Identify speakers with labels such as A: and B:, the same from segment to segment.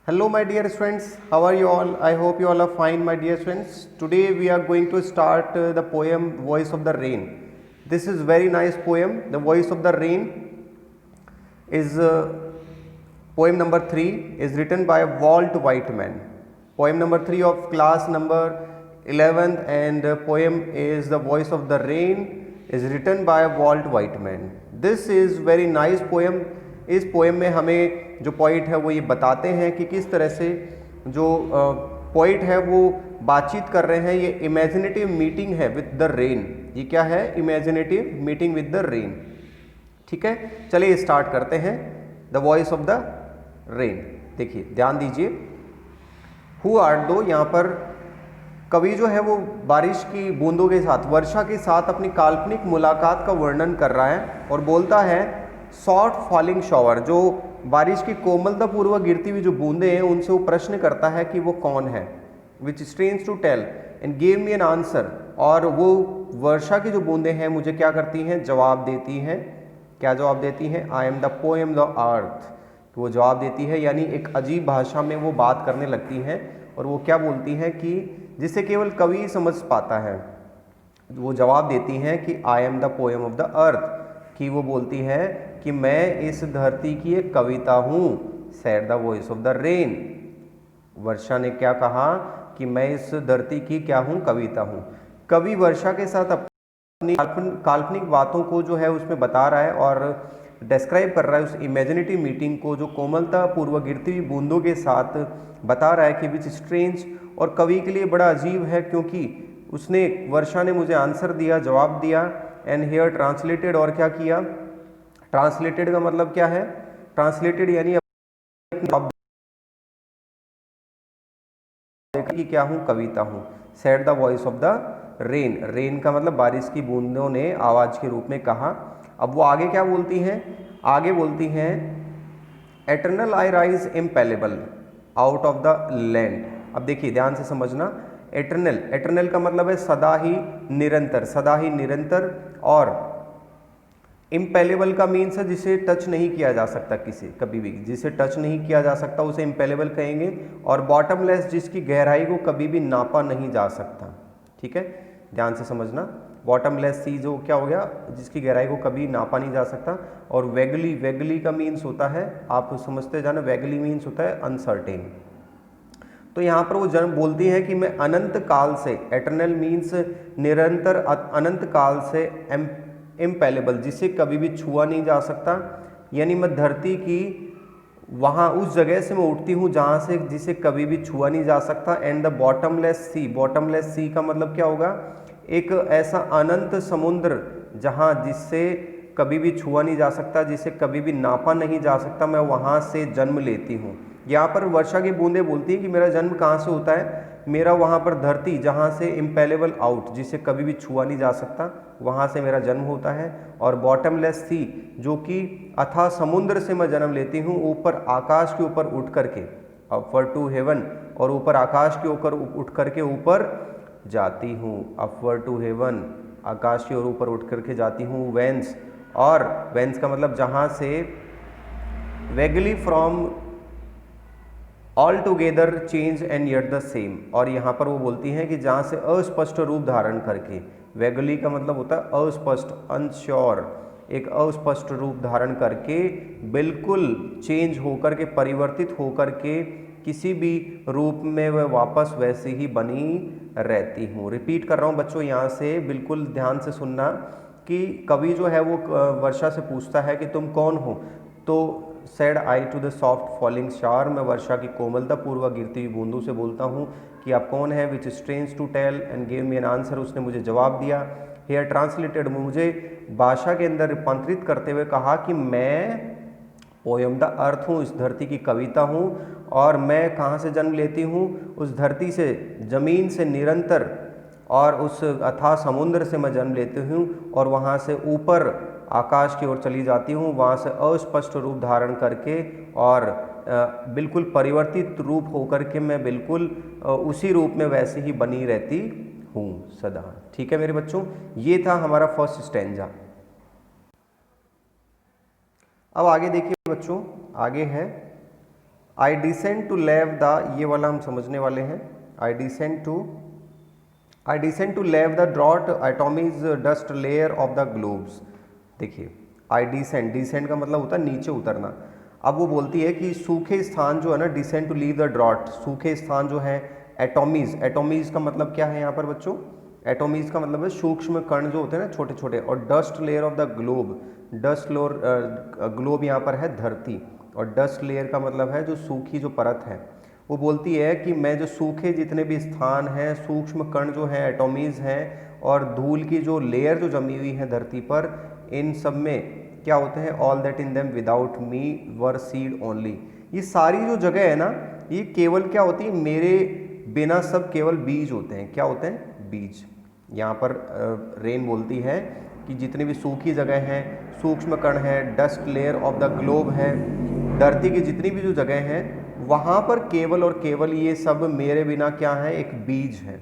A: Hello my dear students, how are you all? I hope you all are fine my dear students. Today we are going to start the poem Voice of the Rain. This is very nice poem. The Voice of the Rain is poem number 3 is written by Walt Whitman. Poem number 3 of class number 11th and poem is The Voice of the Rain is written by Walt Whitman. This is very nice poem. इस poem में हमें जो poet है वो ये बताते हैं कि किस तरह से जो पोइट है वो बातचीत कर रहे हैं। ये इमेजिनेटिव मीटिंग है विद द रेन। ये क्या है? Imaginative meeting with the rain. ठीक है, चलिए स्टार्ट करते हैं the voice of the rain. देखिए, ध्यान दीजिए। हु आर्ट दो, यहाँ पर कवि जो है वो बारिश की बूंदों के साथ, वर्षा के साथ अपनी काल्पनिक मुलाकात का वर्णन कर रहा है और बोलता है सॉफ्ट फॉलिंग शॉवर, जो बारिश की कोमलता पूर्वक गिरती हुई जो बूंदे हैं उनसे वो प्रश्न करता है कि वो कौन है। Which strange to tell and give me an answer, और वो वर्षा की जो बूंदे हैं मुझे क्या करती हैं? जवाब देती हैं। क्या जवाब देती हैं? I am the poem the earth. तो वो जवाब देती है, यानी एक अजीब भाषा में वो बात करने लगती हैं और वो क्या बोलती हैं कि जिसे केवल कवि समझ पाता है। वो जवाब देती हैं कि I am the poem of the earth, कि वो बोलती है कि मैं इस धरती की एक कविता हूँ। Said the voice of the rain. वर्षा ने क्या कहा कि मैं इस धरती की क्या हूँ? कविता हूँ। कवि वर्षा के साथ अपनी काल्पनिक बातों को जो है उसमें बता रहा है और डिस्क्राइब कर रहा है उस इमेजिनेटिव मीटिंग को, जो कोमलता पूर्वक गिरती हुई बूंदों के साथ बता रहा है कि विच स्ट्रेंज, और कवि के लिए बड़ा अजीब है क्योंकि उसने, वर्षा ने मुझे आंसर दिया, जवाब दिया। एंड हियर ट्रांसलेटेड, और क्या किया? ट्रांसलेटेड का मतलब क्या है? ट्रांसलेटेड यानी कि क्या हूँ? कविता हूँ। Said the voice of the rain. Rain का मतलब बारिश की बूंदों ने आवाज के रूप में कहा। अब वो आगे क्या बोलती हैं? आगे बोलती हैं eternal I rise impalpable out of the land. अब देखिए, ध्यान से समझना। एटर्नल, एटर्नल का मतलब है सदा ही निरंतर, सदा ही निरंतर। और इम्पेलेबल का मीन्स है जिसे टच नहीं किया जा सकता, किसी कभी भी जिसे टच नहीं किया जा सकता उसे इम्पेलेबल कहेंगे। और बॉटमलेस, जिसकी गहराई को कभी भी नापा नहीं जा सकता। ठीक है, ध्यान से समझना। बॉटमलेस सी जो क्या हो गया? जिसकी गहराई को कभी नापा नहीं जा सकता। और वेगली, वेगली का मीन्स होता है, आप समझते जाना, वेगली मीन्स होता है अनसर्टेन। तो यहाँ पर वो जन्म बोलती है कि मैं अनंत काल से, एटर्नल मीन्स निरंतर, अनंत काल से, इम्पेलेबल जिसे कभी भी छुआ नहीं जा सकता, यानी मैं धरती की वहाँ उस जगह से मैं उठती हूँ जहाँ से जिसे कभी भी छुआ नहीं जा सकता। And the bottomless sea, bottomless sea का मतलब क्या होगा? एक ऐसा अनंत समुद्र जहाँ जिससे कभी भी छुआ नहीं जा सकता, जिसे कभी भी नापा नहीं जा सकता, मैं वहाँ से जन्म लेती हूँ। यहाँ पर वर्षा की बूंदें बोलती है कि मेरा जन्म कहाँ से होता है? मेरा वहाँ पर धरती जहाँ से इम्पेलेबल आउट, जिसे कभी भी छुआ नहीं जा सकता, वहाँ से मेरा जन्म होता है। और बॉटमलेस सी, जो कि अथाह समुद्र से मैं जन्म लेती हूँ, ऊपर आकाश के ऊपर उठ करके, अपवर्ड टू हेवन, और ऊपर आकाश के ऊपर उठ करके ऊपर जाती हूँ। अपवर्ड टू हेवन, आकाश की ओर ऊपर उठ करके जाती हूँ। वेंस, और वेंस का मतलब जहाँ से, vaguely from all together change and yet the same. और यहाँ पर वो बोलती हैं कि जहाँ से अस्पष्ट रूप धारण करके, वेगली का मतलब होता है अस्पष्ट, अनश्योर, एक अस्पष्ट रूप धारण करके, बिल्कुल चेंज होकर के, परिवर्तित होकर के किसी भी रूप में वह वापस वैसे ही बनी रहती हूँ। रिपीट कर रहा हूँ बच्चों, यहाँ से बिल्कुल ध्यान से सुनना कि कवि जो है वो वर्षा से पूछता है कि तुम कौन हो? तो said I to the soft falling shower, मैं वर्षा की कोमलता पूर्वक गिरती हुई बूंदों से बोलता हूँ कि आप कौन है? Which strange to tell and give me an answer, उसने मुझे जवाब दिया। हेयर ट्रांसलेटेड, मुझे भाषा के अंदर रूपांतरित करते हुए कहा कि मैं पोएम द अर्थ हूँ, इस धरती की कविता हूँ। और मैं कहाँ से जन्म लेती हूँ? उस धरती से, जमीन से निरंतर, और उस अथाह समुद्र से मैं जन्म लेती हूँ और वहाँ से ऊपर आकाश की ओर चली जाती हूँ, वहाँ से अस्पष्ट रूप धारण करके और बिल्कुल परिवर्तित रूप होकर के मैं बिल्कुल उसी रूप में वैसे ही बनी रहती हूँ सदा। ठीक है मेरे बच्चों, ये था हमारा फर्स्ट स्टैंजा। अब आगे देखिए बच्चों, आगे है I descend to lave the, ये वाला हम समझने वाले हैं। I descend to lave the drought atomies dust layer of the globes. देखिए आई डिसेंड का मतलब होता है नीचे उतरना। अब वो बोलती है कि सूखे स्थान जो है ना, descend to leave the drought, सूखे स्थान जो है एटॉमीज का मतलब क्या है यहाँ पर बच्चों? एटॉमीज का मतलब है सूक्ष्म कण जो होते हैं ना, छोटे छोटे। और dust layer of the globe, globe यहाँ पर है धरती, और डस्ट लेयर का मतलब है जो सूखी जो परत है। वो बोलती है कि मैं जो सूखे जितने भी स्थान हैं, सूक्ष्म कण जो हैं, एटॉमीज हैं, और धूल की जो लेयर जो जमी हुई है धरती पर, इन सब में क्या होते हैं? All that in them without me were seed only. ये सारी जो जगह है ना, ये केवल क्या होती है? मेरे बिना सब केवल बीज होते हैं। क्या होते हैं? बीज। यहाँ पर रेन बोलती है कि जितनी भी सूखी जगह हैं, सूक्ष्म कण है, dust layer of the globe है, धरती की जितनी भी जो जगह हैं, वहाँ पर केवल और केवल ये सब मेरे बिना क्या है? एक बीज है।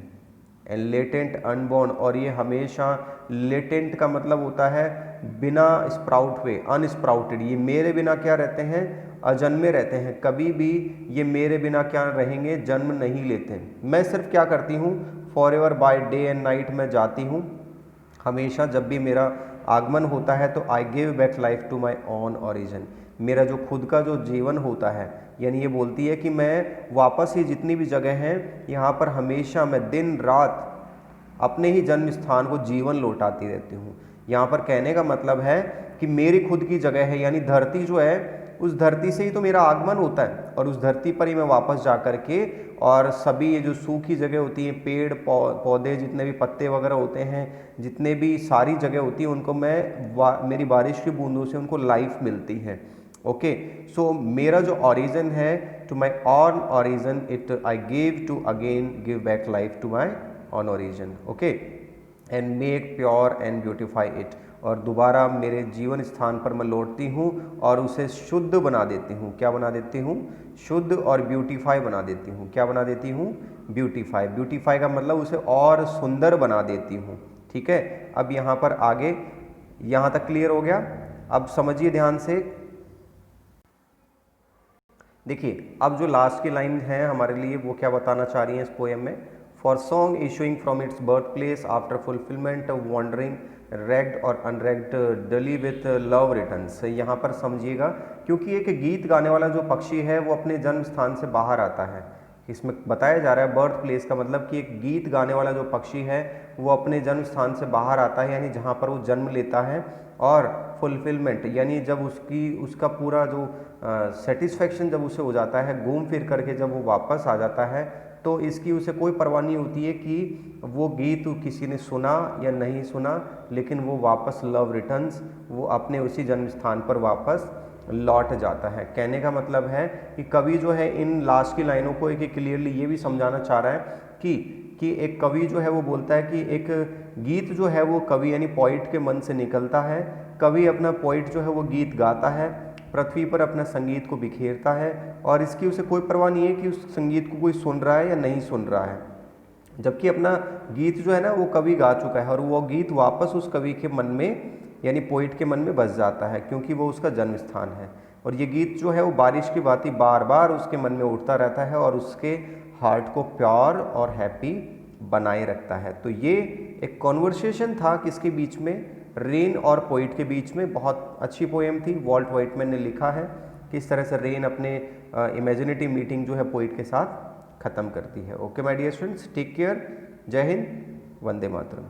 A: एंड लेटेंट अनबॉर्न, और ये हमेशा, लेटेंट का मतलब होता है बिना स्प्राउट हुए, अनस्प्राउटेड। ये मेरे बिना क्या रहते हैं? अजन्मे रहते हैं। कभी भी ये मेरे बिना क्या रहेंगे? जन्म नहीं लेते। मैं सिर्फ क्या करती हूँ? For ever by day and night मैं जाती हूँ हमेशा। जब भी मेरा आगमन होता है तो I give back life to my own origin. मेरा जो खुद का जो जीवन होता है, यानी ये बोलती है कि मैं वापस ही जितनी भी जगह हैं यहाँ पर हमेशा मैं दिन रात अपने ही जन्म स्थान को जीवन लौटाती रहती हूँ। यहाँ पर कहने का मतलब है कि मेरी खुद की जगह है, यानी धरती जो है, उस धरती से ही तो मेरा आगमन होता है, और उस धरती पर ही मैं वापस जा कर के, और सभी ये जो सूखी जगह होती है, पेड़ पौधे जितने भी पत्ते वगैरह होते हैं, जितने भी सारी जगह होती है, उनको मैं मेरी बारिश की बूंदों से उनको लाइफ मिलती है। ओके, सो मेरा जो ओरिजिन है, to my own origin it I give to again give back life to my own origin. Okay, and make pure and beautify it, और दोबारा मेरे जीवन स्थान पर मैं लौटती हूँ और उसे शुद्ध बना देती हूँ। क्या बना देती हूँ? शुद्ध, और ब्यूटीफाई बना देती हूँ। क्या बना देती हूँ? ब्यूटीफाई। ब्यूटीफाई का मतलब उसे और सुंदर बना देती हूँ। ठीक है, अब यहाँ पर आगे, यहाँ तक क्लियर हो गया? अब समझिए ध्यान से। देखिए अब जो लास्ट की लाइन है हमारे लिए, वो क्या बताना चाह रही है इस पोएम में? For song issuing from its birth place after fulfilment of wandering ragged और अनरेग्ड डली विथ लव रिटर्न्स। यहाँ पर समझिएगा, क्योंकि एक गीत गाने वाला जो पक्षी है वो अपने जन्म स्थान से बाहर आता है। इसमें बताया जा रहा है बर्थ प्लेस का मतलब कि एक गीत गाने वाला जो पक्षी है वो अपने जन्म स्थान से बाहर आता है, यानी जहाँ पर वो जन्म लेता है। और फुलफिलमेंट यानी जब उसका पूरा जो सेटिस्फेक्शन जब उसे हो जाता है, घूम फिर करके जब वो वापस आ जाता है, तो इसकी उसे कोई परवाह नहीं होती है कि वो गीत किसी ने सुना या नहीं सुना, लेकिन वो वापस लव रिटर्न्स, वो अपने उसी जन्म स्थान पर वापस लौट जाता है। कहने का मतलब है कि कवि जो है इन लास्ट की लाइनों को एक क्लियरली ये भी समझाना चाह रहा है कि एक कवि जो है वो बोलता है कि एक गीत जो है वो कवि यानी पोइट के मन से निकलता है। कवि अपना पोइट जो है वो गीत गाता है, पृथ्वी पर अपना संगीत को बिखेरता है, और इसकी उसे कोई परवाह नहीं है कि उस संगीत को कोई सुन रहा है या नहीं सुन रहा है। जबकि अपना गीत जो है ना वो कवि गा चुका है, और वो गीत वापस उस कवि के मन में यानी पोइट के मन में बस जाता है, क्योंकि वो उसका जन्म स्थान है। और ये गीत जो है वो बारिश की भांति बार बार उसके मन में उठता रहता है और उसके हार्ट को प्योर और हैप्पी बनाए रखता है। तो ये एक कॉन्वर्सेशन था किसके बीच में? रेन और पोइट के बीच में। बहुत अच्छी पोएम थी, वॉल्ट व्हाइटमैन ने लिखा है। किस तरह से रेन अपने इमेजिनेटिव मीटिंग जो है पोइट के साथ ख़त्म करती है। Okay my dear students, take care, जय हिंद, वंदे मातरम।